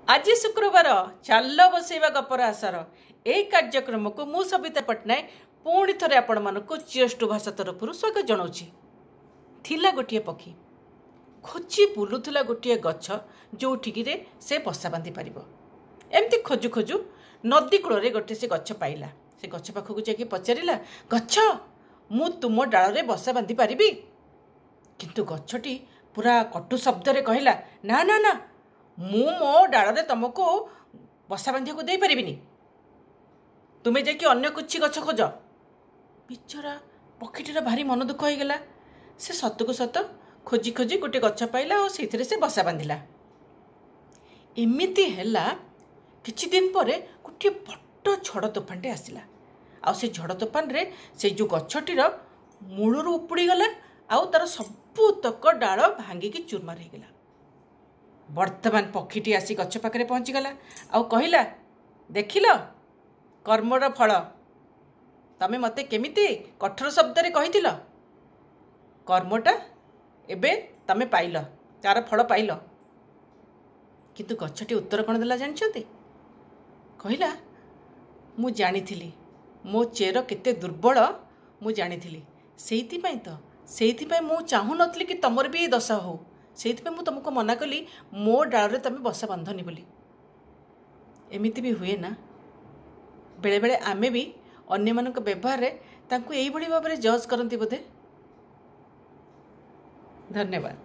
आज शुक्रवार चाल बसैवा गपर आसर यही कार्यक्रम को मु सबिता पट्टनायक पुणी थे आपण मानक चियर्स भाषा तरफ स्वागत जनाऊँगी। थिला गोटे पक्षी खोजी बुलूला गोटे गछ जो से बसा बांधि पार एमती खोजु खोजु नदी कूल गोटे से गछ पाइला। से गछ पाखक जाकि पचारा गछ मु तुम डाल में बसा बांधि पारि किंतु गछटी पूरा कटु शब्द कहला ना ना ना मु मो डाल में तुमको बसा बांधिया को दे पारिनी तुम्हें जाकि अन्य कुछ गछ खोज। बिचरा पक्षीटीर भारी मन दुख हो गला। से सतकु सत खोजी खोजी गोटे गछ पाइला और से बसा बांधिला। एमिति हैला किछि दिन परे गोटे बड़ झड़ तोफानटे आसिला। आ से झड़ तोफान रे से जो गछटीर मूलर उपुड़ी गला आउ तार सबुतक डाल भांगिकी चूरमार हो गला। वर्तमान पक्षीटी आसी गछ पाखरे पहुँची गला आउ कहला देखिल कर्मर फल तमे मते केमिति कठोर शब्द रे कहिथिल कर्मटा एबे तमे पाइल तार फल पाइल। किंतु गछटी उत्तर कौन देला जानछंती कहला मु जानिथिली मो चेर केते दुर्बल मु जानिथिली सेइथिपाई मु चाहू नथली कि तमर भी दशा हो सेइथिपाई मु तुमको मना कली मो डाल रे तमे बसा बांधनी बोली। एमिति भी हुए ना बेले बेले आमे भी अन्य मानक व्यवहार रे तांको एई भली भाबरे जज करंती बोधे। धन्यवाद।